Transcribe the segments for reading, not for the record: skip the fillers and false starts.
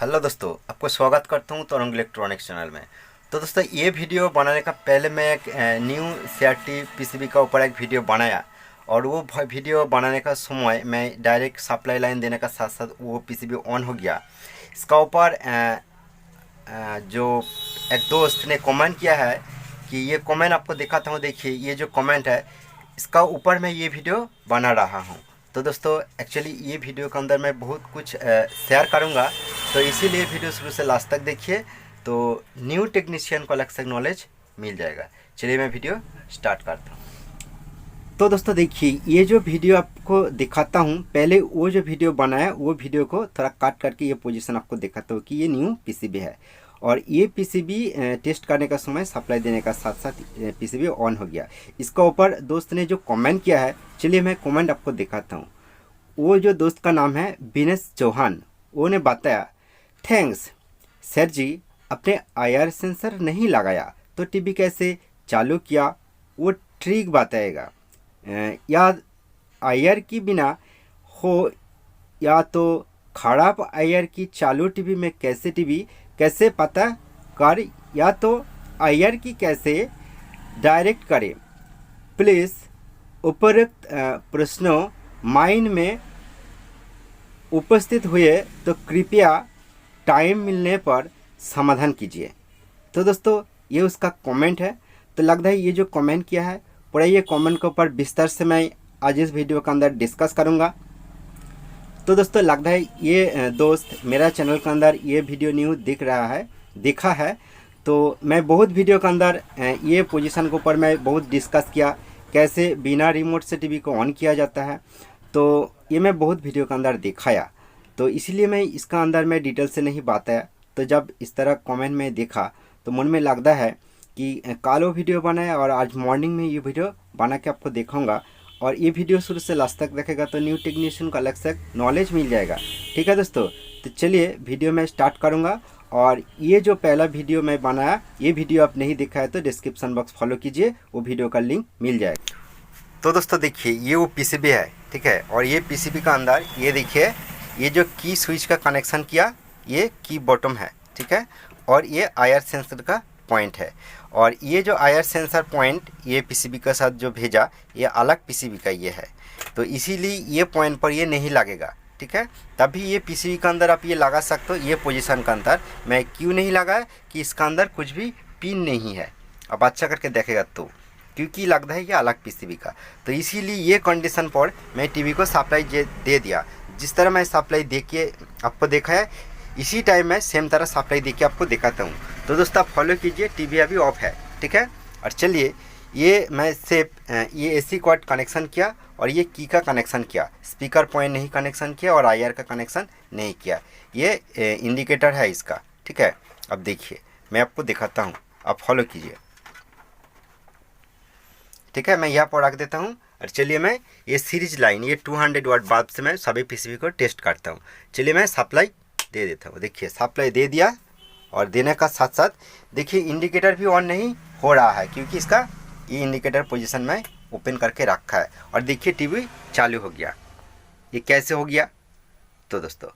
Hello दोस्तों, आपको स्वागत करता हूँ तरंग इलेक्ट्रॉनिक्स चैनल में। तो दोस्तों, ये वीडियो बनाने का पहले मैं एक न्यू सीआरटी पीसीबी का ऊपर एक वीडियो बनाया और वो वीडियो बनाने का समय मैं डायरेक्ट सप्लाई लाइन देने का साथ साथ वो पीसीबी ऑन हो गया। इसका ऊपर जो एक दोस्त ने कमेंट किया है कि ये कमेंट आपको दिखाता हूँ। देखिए, ये जो कमेंट है इसका ऊपर मैं ये वीडियो बना रहा हूँ। तो दोस्तों, एक्चुअली ये वीडियो के अंदर मैं बहुत कुछ शेयर करूँगा, तो इसीलिए वीडियो शुरू से लास्ट तक देखिए, तो न्यू टेक्नीशियन को अलग से नॉलेज मिल जाएगा। चलिए मैं वीडियो स्टार्ट करता हूँ। तो दोस्तों देखिए, ये जो वीडियो आपको दिखाता हूँ, पहले वो जो वीडियो बनाया वो वीडियो को थोड़ा काट करके ये पोजीशन आपको दिखाता हूँ कि ये न्यू पीसीबी है और ये पीसीबी टेस्ट करने का समय सप्लाई देने का साथ साथ पीसीबी ऑन हो गया। इसका ऊपर दोस्त ने जो कमेंट किया है, चलिए मैं कमेंट आपको दिखाता हूँ। वो जो दोस्त का नाम है विनेश चौहान, वो ने बताया, थैंक्स सर जी, अपने आईआर सेंसर नहीं लगाया तो टीवी कैसे चालू किया वो ट्रिक बताएगा। या आईआर की बिना हो या तो खराब आईआर की चालू टीवी में कैसे पता कर, या तो आईआर की कैसे डायरेक्ट करे। प्लीज़ उपरोक्त प्रश्नों माइंड में उपस्थित हुए तो कृपया टाइम मिलने पर समाधान कीजिए। तो दोस्तों, ये उसका कमेंट है। तो लगता है ये जो कमेंट किया है पूरा ये कमेंट के ऊपर विस्तार से मैं आज इस वीडियो के अंदर डिस्कस करूँगा। तो दोस्तों, लगता है ये दोस्त मेरा चैनल के अंदर ये वीडियो न्यू दिखा है। तो मैं बहुत वीडियो के अंदर ये पोजीशन के ऊपर मैं बहुत डिस्कस किया, कैसे बिना रिमोट से टीवी को ऑन किया जाता है। तो ये मैं बहुत वीडियो के अंदर दिखाया, तो इसलिए मैं इसका अंदर में डिटेल से नहीं बताया। तो जब इस तरह कमेंट में देखा तो मन में लगता है कि कल वो वीडियो बनाया और आज मॉर्निंग में ये वीडियो बना के आपको दिखाऊंगा। और ये वीडियो शुरू से लास्ट तक देखेगा तो न्यू टेक्नीशियन का अलग से नॉलेज मिल जाएगा। ठीक है दोस्तों, तो चलिए वीडियो में स्टार्ट करूँगा। और ये जो पहला वीडियो मैं बनाया, ये वीडियो आप नहीं देखा है तो डिस्क्रिप्शन बॉक्स फॉलो कीजिए, वो वीडियो का लिंक मिल जाएगा। तो दोस्तों देखिए, ये वो पीसीबी है, ठीक है। और ये पीसीबी का अंदर ये देखिए, ये जो की स्विच का कनेक्शन किया, ये की बॉटम है, ठीक है। और ये आईआर सेंसर का पॉइंट है। और ये जो आईआर सेंसर पॉइंट ये पीसीबी के साथ जो भेजा, ये अलग पीसीबी का ये है, तो इसीलिए ये पॉइंट पर ये नहीं लगेगा, ठीक है। तभी ये पीसीबी के अंदर आप ये लगा सकते हो। ये पोजीशन के अंदर मैं क्यों नहीं लगाया कि इसका अंदर कुछ भी पिन नहीं है। अब अच्छा करके देखेगा तो, क्योंकि लगता है ये अलग पीसीबी का, तो इसीलिए ये कंडीशन पर मैं टीवी को सप्लाई दे दिया। जिस तरह मैं सप्लाई दे के आपको देखा है, इसी टाइम मैं सेम तरह सप्लाई दे के आपको दिखाता हूँ। तो दोस्तों आप फॉलो कीजिए, टीवी अभी ऑफ है, ठीक है। और चलिए, ये मैं सिर्फ ये एसी कॉर्ड कनेक्शन किया और ये की का कनेक्शन किया, स्पीकर पॉइंट नहीं कनेक्शन किया और आईआर का कनेक्शन नहीं किया। ये इंडिकेटर है इसका, ठीक है। अब देखिए मैं आपको दिखाता हूँ, आप फॉलो कीजिए, ठीक है। मैं यहाँ पर रख देता हूँ। और चलिए मैं ये सीरीज लाइन, ये 200 वाट बल्ब से मैं सभी पीसीबी को टेस्ट करता हूँ। चलिए मैं सप्लाई दे देता हूँ। देखिए सप्लाई दे दिया और देने का साथ साथ देखिए इंडिकेटर भी ऑन नहीं हो रहा है, क्योंकि इसका ये इंडिकेटर पोजीशन में ओपन करके रखा है। और देखिए टीवी चालू हो गया। ये कैसे हो गया? तो दोस्तों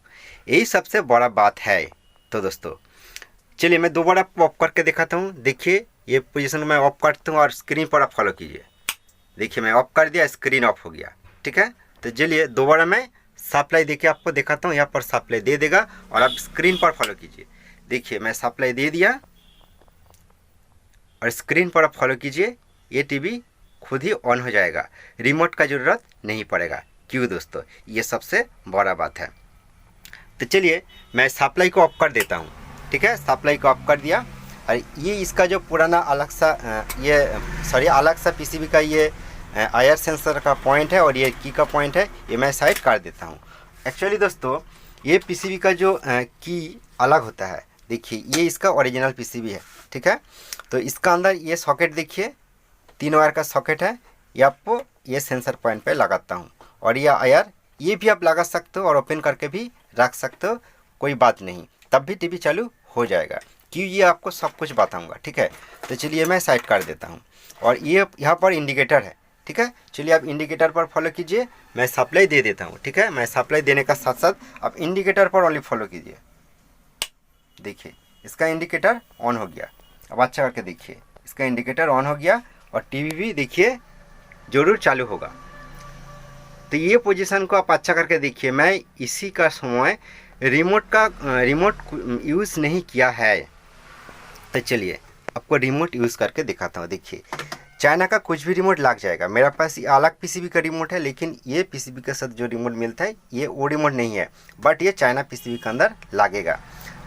यही सबसे बड़ा बात है। तो दोस्तों चलिए मैं दोबारा ऑफ करके दिखाता हूँ। देखिए ये पोजीशन में ऑफ करता हूँ और स्क्रीन पर आप फॉलो कीजिए। देखिए मैं ऑफ कर दिया, स्क्रीन ऑफ हो गया, ठीक है। तो चलिए दोबारा मैं सप्लाई देके आपको दिखाता हूँ। यहाँ पर सप्लाई दे देगा और आप स्क्रीन पर फॉलो कीजिए। देखिए मैं सप्लाई दे दिया और स्क्रीन पर आप फॉलो कीजिए, ये टीवी खुद ही ऑन हो जाएगा, रिमोट का ज़रूरत नहीं पड़ेगा। क्यों दोस्तों? ये सबसे बड़ा बात है। तो चलिए मैं सप्लाई को ऑफ कर देता हूँ, ठीक है। सप्लाई को ऑफ कर दिया और ये इसका जो पुराना अलग सा पीसीबी का ये आईआर सेंसर का पॉइंट है और ये की का पॉइंट है, ये मैं साइड कर देता हूँ। एक्चुअली दोस्तों ये पीसीबी का जो की अलग होता है, देखिए ये इसका ओरिजिनल पीसीबी है, ठीक है। तो इसका अंदर ये सॉकेट देखिए, 3 वायर का सॉकेट है। ये आपको ये सेंसर पॉइंट पे लगाता हूँ। और ये आईआर ये भी आप लगा सकते हो और ओपन करके भी रख सकते हो, कोई बात नहीं, तब भी टीवी चालू हो जाएगा। क्यों, ये आपको सब कुछ बताऊँगा, ठीक है। तो चलिए मैं साइड कर देता हूँ। और ये यहाँ पर इंडिकेटर है, ठीक है। चलिए आप इंडिकेटर पर फॉलो कीजिए, मैं सप्लाई दे देता हूँ, ठीक है। मैं सप्लाई देने का साथ साथ आप इंडिकेटर पर ओनली फॉलो कीजिए। देखिए इसका इंडिकेटर ऑन हो गया। अब अच्छा करके देखिए, इसका इंडिकेटर ऑन हो गया और टीवी भी देखिए ज़रूर चालू होगा। तो ये पोजीशन को आप अच्छा करके देखिए। मैं इसी का समय रिमोट यूज़ नहीं किया है। तो चलिए आपको रिमोट यूज़ करके दिखाता हूँ। देखिए चाइना का कुछ भी रिमोट लग जाएगा। मेरा पास ये अलग पीसीबी का रिमोट है, लेकिन ये पीसीबी के साथ जो रिमोट मिलता है ये वो रिमोट नहीं है, बट ये चाइना पीसीबी के अंदर लगेगा।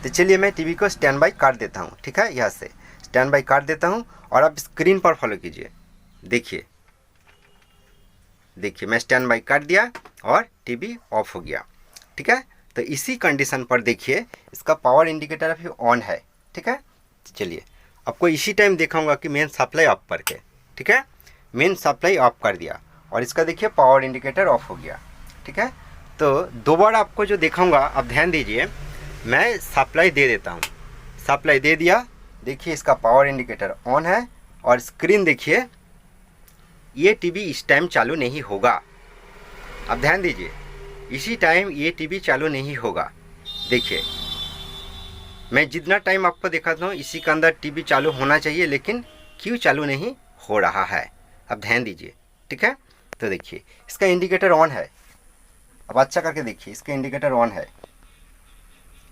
तो चलिए मैं टीवी को स्टैंड बाई कर देता हूँ। ठीक है, यहाँ से स्टैंड बाई कर देता हूँ और आप स्क्रीन पर फॉलो कीजिए। देखिए मैं स्टैंड बाई कर दिया और टीवी ऑफ हो गया। ठीक है, तो इसी कंडीशन पर देखिए इसका पावर इंडिकेटर अभी ऑन है। ठीक है, चलिए आपको इसी टाइम दिखाऊंगा कि मेन सप्लाई ऑफ करके। ठीक है, मेन सप्लाई ऑफ कर दिया और इसका देखिए पावर इंडिकेटर ऑफ हो गया। ठीक है, तो दोबारा आपको जो दिखाऊंगा आप ध्यान दीजिए। मैं सप्लाई दे देता हूँ, सप्लाई दे दिया। देखिए इसका पावर इंडिकेटर ऑन है और स्क्रीन देखिए, ये टीवी इस टाइम चालू नहीं होगा। आप ध्यान दीजिए, इसी टाइम ये टीवी चालू नहीं होगा। देखिए मैं जितना टाइम आपको दिखाता हूँ इसी के अंदर टीवी चालू होना चाहिए, लेकिन क्यों चालू नहीं हो रहा है अब ध्यान दीजिए। ठीक है, तो देखिए इसका इंडिकेटर ऑन है। अब अच्छा करके देखिए, इसका इंडिकेटर ऑन है,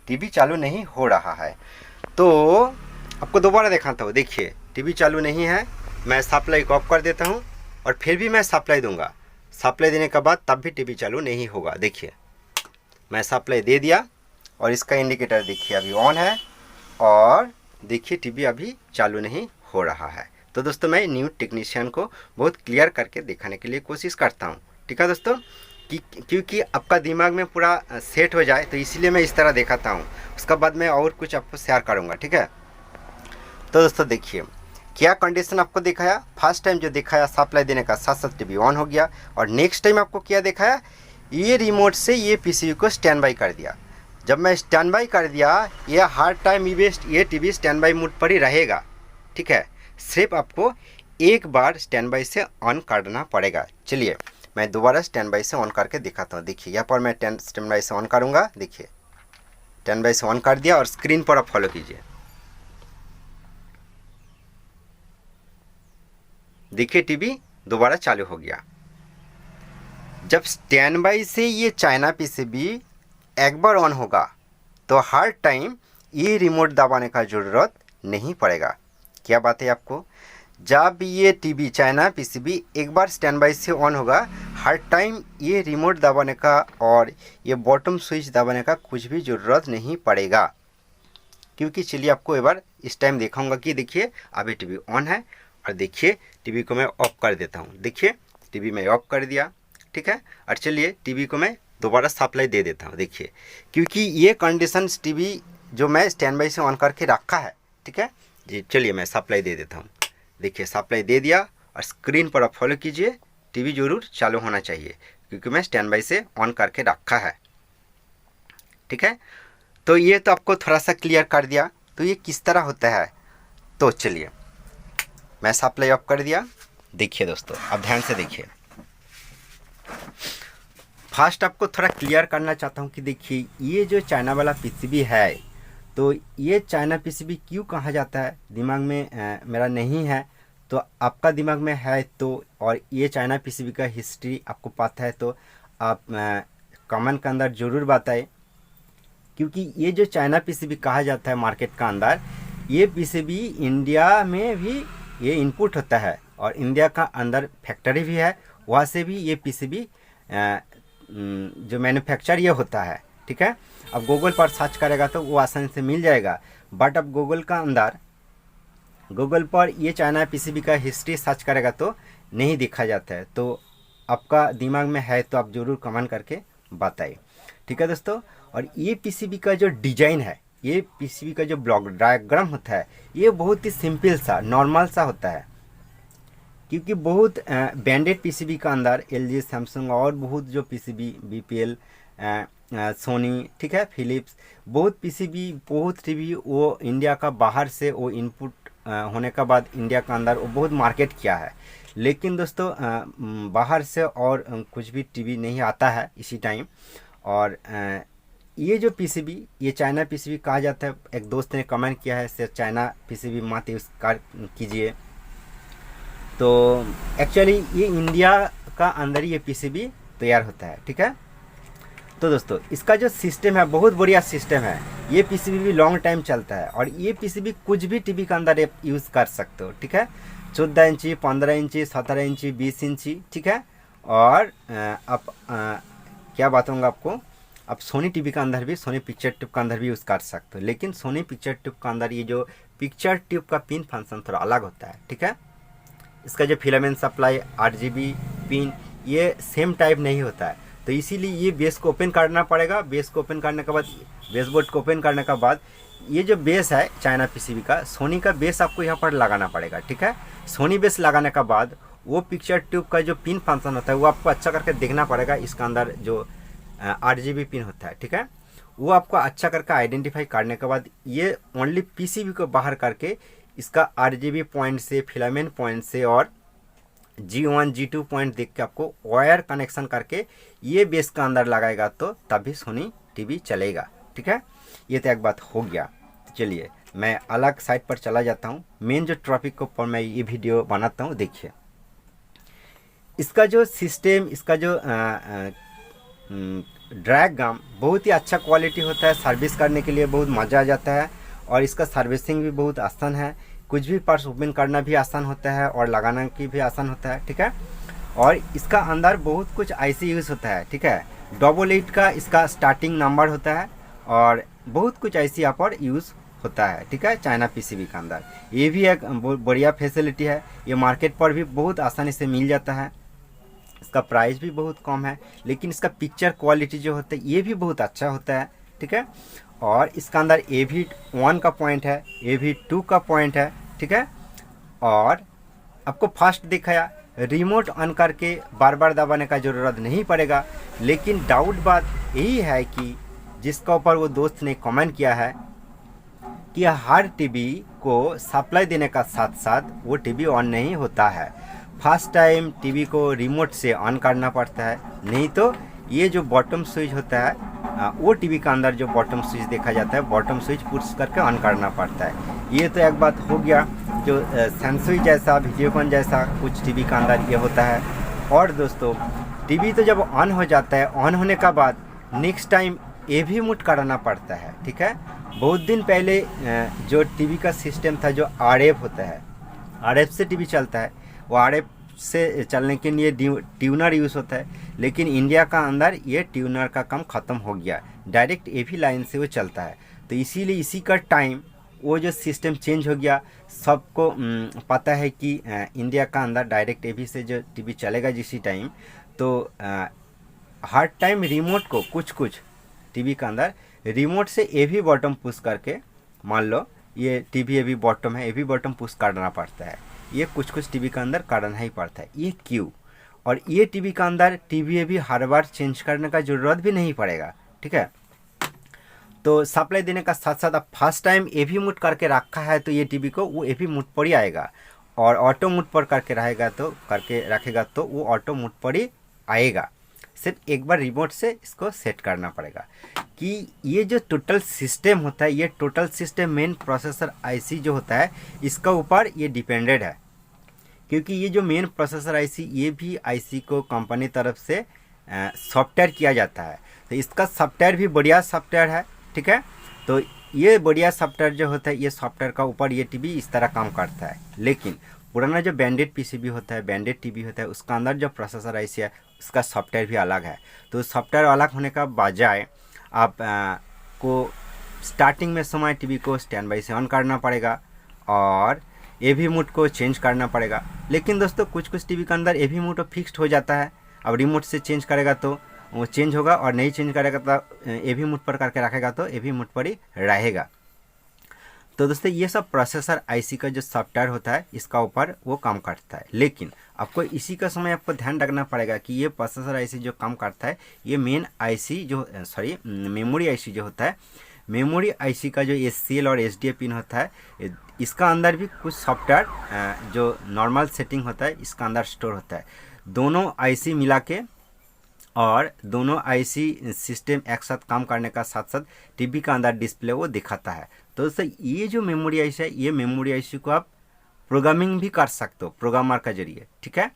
टीवी चालू नहीं हो रहा है। तो आपको दोबारा दिखाता हूँ। देखिए टीवी चालू नहीं है, मैं सप्लाई को ऑफ कर देता हूँ और फिर भी मैं सप्लाई दूंगा। सप्लाई देने के बाद तब भी टीवी चालू नहीं होगा। देखिए मैं सप्लाई दे दिया और इसका इंडिकेटर देखिए अभी ऑन है और देखिए टीवी अभी चालू नहीं हो रहा है। तो दोस्तों मैं न्यू टेक्नीशियन को बहुत क्लियर करके दिखाने के लिए कोशिश करता हूँ। ठीक है दोस्तों, क्योंकि आपका दिमाग में पूरा सेट हो जाए, तो इसलिए मैं इस तरह दिखाता हूँ। उसके बाद मैं और कुछ आपको शेयर करूँगा। ठीक है, तो दोस्तों देखिए क्या कंडीशन आपको दिखाया। फर्स्ट टाइम जो दिखाया सप्लाई देने का साथ साथ टीवी ऑन हो गया, और नेक्स्ट टाइम आपको क्या दिखाया, ये रिमोट से ये पीसीबी को स्टैंड बाई कर दिया। जब मैं स्टैंड बाई कर दिया, ये हर टाइम ये टीवी स्टैंड बाई मोड पर ही रहेगा। ठीक है, सिर्फ आपको एक बार स्टैंड बाई से ऑन करना पड़ेगा। चलिए मैं दोबारा स्टैंड बाई से ऑन करके दिखाता हूँ। देखिए यहाँ पर मैं स्टैंड बाई से ऑन करूँगा। देखिए स्टैंड बाई से ऑन कर दिया और स्क्रीन पर आप फॉलो कीजिए। देखिए टीवी दोबारा चालू हो गया। जब स्टैंड बाई से ये चाइना पीसीबी एक बार ऑन होगा तो हर टाइम ये रिमोट दबाने का ज़रूरत नहीं पड़ेगा। क्या बात है आपको, जब ये टीवी चाइना पीसीबी एक बार स्टैंड बाई से ऑन होगा, हर टाइम ये रिमोट दबाने का और ये बॉटम स्विच दबाने का कुछ भी ज़रूरत नहीं पड़ेगा। क्योंकि चलिए आपको एक बार इस टाइम दिखाऊंगा कि देखिए अभी टीवी ऑन है और देखिए टीवी को मैं ऑफ कर देता हूँ। देखिए टीवी मैं ऑफ कर दिया। ठीक है, और चलिए टीवी को मैं दोबारा सप्लाई दे देता हूँ। देखिए क्योंकि ये कंडीशन टीवी जो मैं स्टैंड बाई से ऑन करके रखा है। ठीक है जी, चलिए मैं सप्लाई दे देता हूँ। देखिए सप्लाई दे दिया और स्क्रीन पर आप फॉलो कीजिए, टीवी ज़रूर चालू होना चाहिए क्योंकि मैं स्टैंड बाई से ऑन करके रखा है। ठीक है, तो ये तो आपको थोड़ा सा क्लियर कर दिया। तो ये किस तरह होता है, तो चलिए मैं सप्लाई ऑफ कर दिया। देखिए दोस्तों अब ध्यान से देखिए, फर्स्ट आपको थोड़ा क्लियर करना चाहता हूँ कि देखिए ये जो चाइना वाला पीसीबी है, तो ये चाइना पीसीबी क्यों कहा जाता है, दिमाग में मेरा नहीं है तो आपका दिमाग में है। तो और ये चाइना पीसीबी का हिस्ट्री आपको पता है तो आप कमेंट के अंदर ज़रूर बताएं। क्योंकि ये जो चाइना पीसीबी कहा जाता है मार्केट का अंदर, ये पीसीबी इंडिया में भी ये इनपुट होता है और इंडिया का अंदर फैक्ट्री भी है, वहाँ से भी ये पीसीबी जो मैन्युफैक्चर ये होता है। ठीक है, अब गूगल पर सर्च करेगा तो वो आसानी से मिल जाएगा, बट अब गूगल का अंदर गूगल पर ये चाइना पीसीबी का हिस्ट्री सर्च करेगा तो नहीं दिखा जाता है। तो आपका दिमाग में है तो आप ज़रूर कमेंट करके बताइए। ठीक है दोस्तों, और ये पीसीबी का जो डिज़ाइन है, ये पीसीबी का जो ब्लॉक डायग्राम होता है, ये बहुत ही सिंपल सा नॉर्मल सा होता है। क्योंकि बहुत ब्रांडेड पीसीबी का अंदर एलजी, सैमसंग और बहुत जो पीसीबी बीपीएल, सोनी, ठीक है, फिलिप्स, बहुत पीसीबी बहुत टीवी वो इंडिया का बाहर से वो इनपुट होने के बाद इंडिया का अंदर वो बहुत मार्केट किया है। लेकिन दोस्तों बाहर से और कुछ भी टीवी नहीं आता है इसी टाइम। और ये जो पीसीबी, ये चाइना पीसीबी कहा जाता है। एक दोस्त ने कमेंट किया है सिर्फ चाइना पीसीबी मत यूज़ कीजिए। तो एक्चुअली ये इंडिया का अंदर ही ये पीसीबी तैयार होता है, ठीक है। तो दोस्तों इसका जो सिस्टम है बहुत बढ़िया सिस्टम है। ये पीसीबी भी लॉन्ग टाइम चलता है और ये पीसीबी कुछ भी टीवी के अंदर आप यूज़ कर सकते हो, ठीक है। 14 इंची, 15 इंची, 17 इंची, 20 इंची, ठीक है। और आप क्या बताऊँगा आपको, आप सोनी टीवी के अंदर भी, सोनी पिक्चर ट्यूब के अंदर भी यूज़ कर सकते हो। लेकिन सोनी पिक्चर ट्यूब के अंदर ये जो पिक्चर ट्यूब का पिन फंक्शन थोड़ा अलग होता है, ठीक है। इसका जो फिलामेंट सप्लाई 8GB पिन ये सेम टाइप नहीं होता है। तो इसीलिए ये बेस को ओपन करना पड़ेगा। बेस को ओपन करने के बाद, बेसबोर्ड को ओपन करने के बाद ये जो बेस है चाइना पीसीबी का, सोनी का बेस आपको यहाँ पर लगाना पड़ेगा, ठीक है। सोनी बेस लगाने के बाद वो पिक्चर ट्यूब का जो पिन फंक्शन होता है वो आपको अच्छा करके देखना पड़ेगा। इसका अंदर जो 8GB पिन होता है, ठीक है, वो आपको अच्छा करके आइडेंटिफाई करने के बाद ये ओनली पीसीबी को बाहर करके इसका 8GB पॉइंट से, फिलामेंट पॉइंट से और G1 G2 पॉइंट देख के आपको वायर कनेक्शन करके ये बेस का अंदर लगाएगा तो तभी सोनी टीवी चलेगा, ठीक है। ये तो एक बात हो गया। तो चलिए मैं अलग साइट पर चला जाता हूँ। मेन जो टॉपिक के ऊपर मैं ये वीडियो बनाता हूँ, देखिए इसका जो सिस्टम, इसका जो डायग्राम बहुत ही अच्छा क्वालिटी होता है। सर्विस करने के लिए बहुत मज़ा आ जाता है और इसका सर्विसिंग भी बहुत आसान है। कुछ भी पार्ट्स ओपन करना भी आसान होता है और लगाना की भी आसान होता है, ठीक है। और इसका अंदर बहुत कुछ आईसी यूज़ होता है, ठीक है। 88 का इसका स्टार्टिंग नंबर होता है और बहुत कुछ आईसी यहाँ पर यूज़ होता है, ठीक है, चाइना पीसीबी के अंदर। ये भी एक बढ़िया फैसिलिटी है। ये मार्केट पर भी बहुत आसानी से मिल जाता है। इसका प्राइस भी बहुत कम है, लेकिन इसका पिक्चर क्वालिटी जो होता है ये भी बहुत अच्छा होता है, ठीक है। और इसका अंदर AV1 का पॉइंट है, AV2 का पॉइंट है, ठीक है। और आपको फास्ट दिखाया, रिमोट ऑन करके बार बार दबाने का ज़रूरत नहीं पड़ेगा। लेकिन डाउट बात यही है कि जिसका ऊपर वो दोस्त ने कमेंट किया है कि हर टीवी को सप्लाई देने का साथ साथ वो टीवी ऑन नहीं होता है। फर्स्ट टाइम टीवी को रिमोट से ऑन करना पड़ता है, नहीं तो ये जो बॉटम स्विच होता है वो टीवी के अंदर जो बॉटम स्विच देखा जाता है, बॉटम स्विच पुश करके ऑन करना पड़ता है। ये तो एक बात हो गया। जो सैमसंग जैसा, वीडियोकॉन जैसा कुछ टीवी के अंदर ये होता है। और दोस्तों टीवी तो जब ऑन हो जाता है, ऑन होने का बाद नेक्स्ट टाइम AV मोड कराना पड़ता है, ठीक है। बहुत दिन पहले जो टीवी का सिस्टम था, जो RF होता है, RF से टीवी चलता है, वो RF से चलने के लिए ट्यूनर यूज़ होता है। लेकिन इंडिया का अंदर ये ट्यूनर का काम ख़त्म हो गया, डायरेक्ट AV लाइन से वो चलता है। तो इसीलिए इसी का टाइम वो जो सिस्टम चेंज हो गया। सबको पता है कि इंडिया का अंदर डायरेक्ट AV से जो टीवी चलेगा जिसी टाइम, तो हर टाइम रिमोट को कुछ टीवी का अंदर रिमोट से AV बॉटम पुश करके, मान लो ये टीवी AV बॉटम है, AV बॉटम पुश करना पड़ता है। ये कुछ टीवी का अंदर करना ही पड़ता है। ये क्यों? और ये टीवी का अंदर टीवी AV हर बार चेंज करने का ज़रूरत भी नहीं पड़ेगा, ठीक है। तो सप्लाई देने का साथ साथ आप फर्स्ट टाइम AV मोड करके रखा है तो ये टीवी को वो AV मोड पर ही आएगा। और ऑटो मोड पर करके रखेगा तो वो ऑटो मोड पर ही आएगा। सिर्फ एक बार रिमोट से इसको सेट करना पड़ेगा। कि ये जो टोटल सिस्टम होता है, ये total system main processor IC जो होता है इसका ऊपर ये डिपेंडेड है। क्योंकि ये जो मेन प्रोसेसर IC, ये भी IC को कंपनी तरफ से सॉफ्टवेयर किया जाता है। तो इसका सॉफ्टवेयर भी बढ़िया सॉफ्टवेयर है, ठीक है। तो ये बढ़िया सॉफ्टवेयर जो होता है, ये सॉफ्टवेयर का ऊपर ये टीवी इस तरह काम करता है। लेकिन पुराना जो बैंडेड पीसीबी होता है, बैंडेड टीवी होता है, उसका अंदर जो प्रोसेसर IC है उसका सॉफ्टवेयर भी अलग है। तो सॉफ्टवेयर अलग होने का बजाय आप को स्टार्टिंग में समय टीवी को स्टैंड बाई से ऑन करना पड़ेगा और AV मोड को चेंज करना पड़ेगा। लेकिन दोस्तों कुछ टीवी के अंदर AV मोड फिक्स्ड हो जाता है। अब रिमोट से चेंज करेगा तो वो चेंज होगा और नहीं चेंज करेगा तो AV मोड पर करके रखेगा तो AV मोड पर ही रहेगा। तो दोस्तों ये सब प्रोसेसर IC का जो सॉफ्टवेयर होता है इसका ऊपर वो काम करता है। लेकिन आपको इसी का समय आपको ध्यान रखना पड़ेगा कि ये प्रोसेसर IC जो काम करता है, ये मेन IC जो मेमोरी IC जो होता है, मेमोरी IC का जो SCL और SDA पिन होता है, इसका अंदर भी कुछ सॉफ्टवेयर जो नॉर्मल सेटिंग होता है इसका अंदर स्टोर होता है। दोनों IC मिला के और दोनों आईसी सिस्टम एक साथ काम करने का साथ साथ टीवी का अंदर डिस्प्ले वो दिखाता है। तो दोस्तों ये जो मेमोरी आईसी है, ये मेमोरी आईसी को आप प्रोग्रामिंग भी कर सकते हो प्रोग्रामर का जरिए, ठीक है।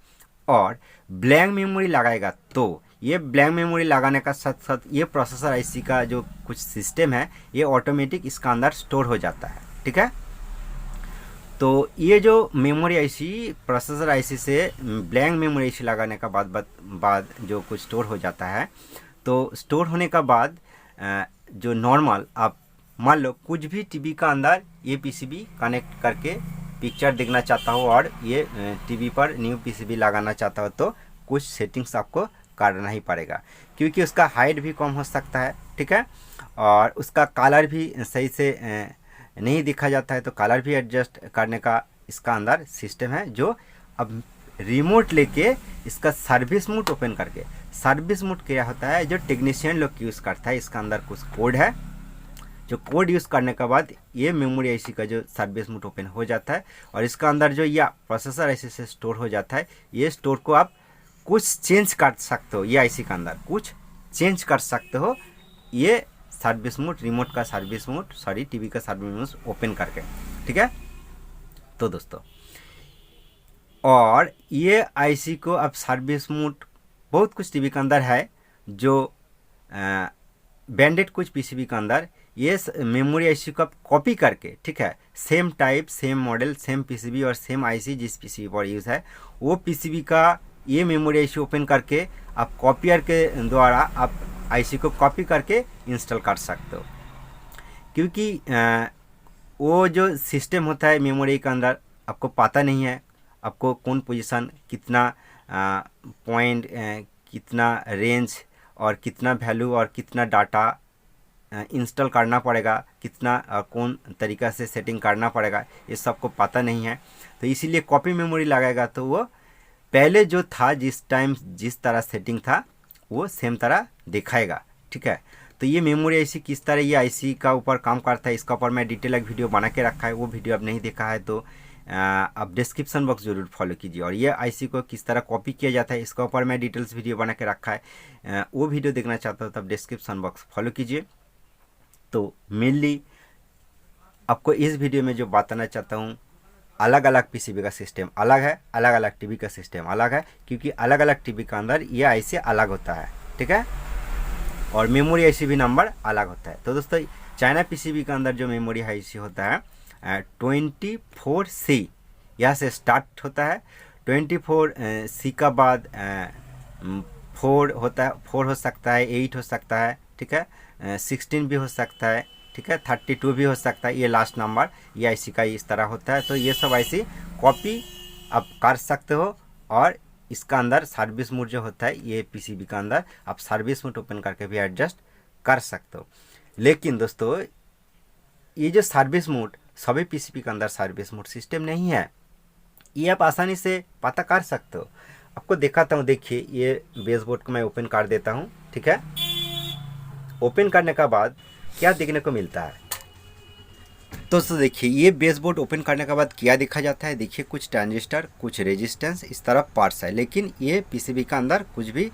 और ब्लैंक मेमोरी लगाएगा तो ये ब्लैंक मेमोरी लगाने का साथ साथ ये प्रोसेसर आईसी का जो कुछ सिस्टम है ये ऑटोमेटिक इसका अंदर स्टोर हो जाता है, ठीक है। तो ये जो मेमोरी आईसी प्रोसेसर आईसी से ब्लैंक मेमोरी आईसी लगाने का बाद जो कुछ स्टोर हो जाता है, तो स्टोर होने का बाद जो नॉर्मल आप मान लो कुछ भी टीवी का अंदर ये पीसीबी कनेक्ट करके पिक्चर देखना चाहता हो और ये टीवी पर न्यू पीसीबी लगाना चाहता हो तो कुछ सेटिंग्स आपको करना ही पड़ेगा, क्योंकि उसका हाइट भी कम हो सकता है, ठीक है। और उसका कलर भी सही से नहीं दिखा जाता है, तो कलर भी एडजस्ट करने का इसका अंदर सिस्टम है, जो अब रिमोट लेके इसका सर्विस मोड ओपन करके, सर्विस मोड क्या होता है जो टेक्नीशियन लोग यूज़ करता है, इसका अंदर कुछ कोड है, जो कोड यूज़ करने के बाद ये मेमोरी आईसी का जो सर्विस मोड ओपन हो जाता है और इसका अंदर जो या प्रोसेसर आईसी से स्टोर हो जाता है, ये स्टोर को आप कुछ चेंज कर सकते हो, ये आईसी का अंदर कुछ चेंज कर सकते हो, ये सर्विस मोड, रिमोट का सर्विस मोड, सॉरी टीवी का सर्विस मोड ओपन करके, ठीक है। तो दोस्तों और ये आईसी को अब सर्विस मोड बहुत कुछ टीवी के अंदर है, जो बैंडेड कुछ पीसीबी के अंदर ये मेमोरी आईसी को आप कॉपी करके, ठीक है, same type same model same PCB और सेम आईसी जिस पीसीबी पर यूज़ है वो पीसीबी का ये मेमोरी आईसी ओपन करके आप कॉपियर के द्वारा आप आईसी को कॉपी करके इंस्टॉल कर सकते हो, क्योंकि वो जो सिस्टम होता है मेमोरी के अंदर आपको पता नहीं है आपको कौन पोजीशन, कितना पॉइंट, कितना रेंज और कितना वैल्यू और कितना डाटा इंस्टॉल करना पड़ेगा, कितना कौन तरीक़ा से सेटिंग करना पड़ेगा, ये सबको पता नहीं है। तो इसीलिए कॉपी मेमोरी लगाएगा तो वो पहले जो था जिस टाइम जिस तरह सेटिंग था वो सेम तरह दिखाएगा, ठीक है। तो ये मेमोरी आईसी किस तरह ये आईसी का ऊपर काम करता है, इसका ऊपर मैं डिटेल एक वीडियो बना के रखा है, वो वीडियो आप नहीं देखा है तो आप डिस्क्रिप्शन बॉक्स ज़रूर फॉलो कीजिए। और ये आईसी को किस तरह कॉपी किया जाता है इसका ऊपर मैं डिटेल्स वीडियो बना के रखा है, वो वीडियो देखना चाहता हो तब डिस्क्रिप्शन बॉक्स फॉलो कीजिए। तो मेनली आपको इस वीडियो में जो बताना चाहता हूँ, अलग अलग पीसीबी का सिस्टम अलग है, अलग अलग टीवी का सिस्टम अलग है, क्योंकि अलग अलग टीवी के अंदर ये आईसी अलग होता है, ठीक है। और मेमोरी आईसी भी नंबर अलग होता है। तो दोस्तों चाइना पीसीबी के अंदर जो मेमोरी आईसी होता है 24C यहाँ से स्टार्ट होता है, 24C का बाद 4 होता है, 4 हो सकता है, 8 हो सकता है, ठीक है, 16 भी हो सकता है, ठीक है, 32 भी हो सकता है, ये लास्ट नंबर ये आईसी का इस तरह होता है। तो ये सब आईसी कॉपी आप कर सकते हो और इसका अंदर सर्विस मोड जो होता है ये पीसीबी का अंदर आप सर्विस मोड ओपन करके भी एडजस्ट कर सकते हो। लेकिन दोस्तों ये जो सर्विस मोड सभी पीसीबी के अंदर सर्विस मोड सिस्टम नहीं है, ये आप आसानी से पता कर सकते हो। आपको दिखाता हूँ, देखिए ये बेसबोर्ड को मैं ओपन कर देता हूँ, ठीक है। ओपन करने का बाद क्या देखने को मिलता है दोस्तों, देखिए ये बेसबोर्ड ओपन करने के बाद क्या देखा जाता है, देखिए कुछ ट्रांजिस्टर, कुछ रेजिस्टेंस, इस तरह पार्ट्स है, लेकिन ये पीसीबी का अंदर कुछ भी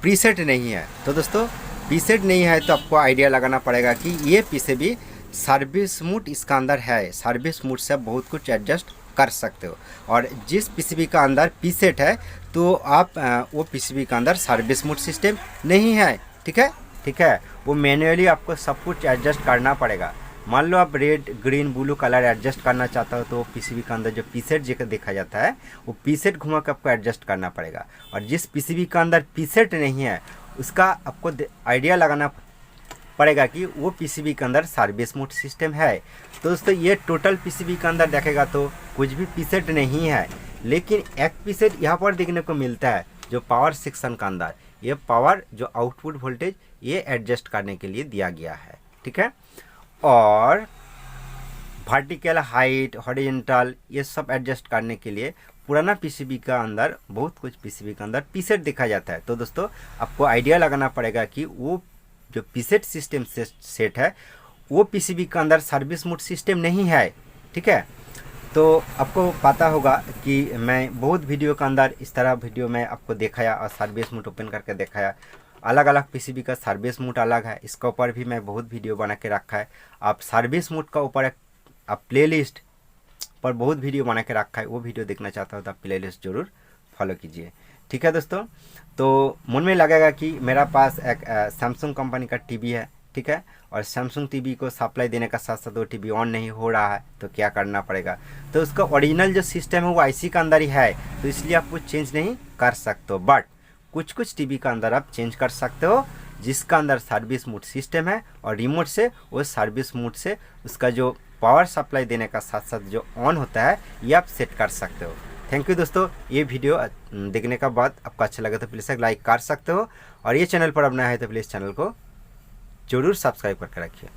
प्रीसेट नहीं है। तो दोस्तों प्रीसेट नहीं है तो आपको आइडिया लगाना पड़ेगा कि ये पीसीबी सर्विस मोड इसका अंदर है, सर्विस मोड से बहुत कुछ एडजस्ट कर सकते हो। और जिस पीसीबी का अंदर प्रीसेट है तो आप वो पीसीबी का अंदर सर्विस मोड सिस्टम नहीं है, ठीक है, ठीक है। वो मैन्युअली आपको सब कुछ एडजस्ट करना पड़ेगा। मान लो आप red green blue colour adjust करना चाहता हो तो पीसीबी के अंदर जो पीसेट जगह देखा जाता है वो पीसेट घुमा कर आपको एडजस्ट करना पड़ेगा। और जिस पीसीबी के अंदर पीसेट नहीं है उसका आपको आइडिया लगाना पड़ेगा कि वो पीसीबी के अंदर सर्विस मोड सिस्टम है। तो दोस्तों ये टोटल पीसीबी के अंदर देखेगा तो कुछ भी पीसेट नहीं है, लेकिन एक पीसेट यहाँ पर देखने को मिलता है जो पावर सेक्शन के अंदर, ये पावर जो आउटपुट वोल्टेज ये एडजस्ट करने के लिए दिया गया है, ठीक है। और वर्टिकल हाइट हॉरिजॉन्टल ये सब एडजस्ट करने के लिए पुराना पीसीबी का अंदर बहुत कुछ पीसीबी के अंदर पीसेट देखा जाता है। तो दोस्तों आपको आइडिया लगाना पड़ेगा कि वो जो पीसेट सिस्टम सेट है वो पीसीबी के अंदर सर्विस मोड सिस्टम नहीं है, ठीक है। तो आपको पता होगा कि मैं बहुत वीडियो के अंदर इस तरह वीडियो में आपको दिखाया और सर्विस मोड ओपन करके दिखाया अलग अलग पीसीबी का सर्विस मोड अलग है, इसका ऊपर भी मैं बहुत वीडियो बना के रखा है। आप सर्विस मोड का ऊपर आप प्लेलिस्ट पर बहुत वीडियो बना के रखा है, वो वीडियो देखना चाहता हो तो आप प्लेलिस्ट जरूर फॉलो कीजिए। ठीक है दोस्तों, तो मन में लगेगा कि मेरा पास एक सैमसंग कंपनी का टीवी है, ठीक है, और सैमसंग टीवी को सप्लाई देने का साथ साथ वो टीवी ऑन नहीं हो रहा है, तो क्या करना पड़ेगा। तो उसका ओरिजिनल जो सिस्टम है वो आईसी का अंदर ही है, तो इसलिए आप कुछ चेंज नहीं कर सकते हो। बट कुछ टीवी का अंदर आप चेंज कर सकते हो, जिसका अंदर सर्विस मोड सिस्टम है, और रिमोट से वो सर्विस मोड से उसका जो पावर सप्लाई देने का साथ साथ जो ऑन होता है ये आप सेट कर सकते हो। थैंक यू दोस्तों, ये वीडियो देखने का बाद आपको अच्छा लगा तो प्लीज़ लाइक कर सकते हो, और ये चैनल पर अब नया है तो प्लीज़ चैनल को जरूर सब्सक्राइब करके रखिए।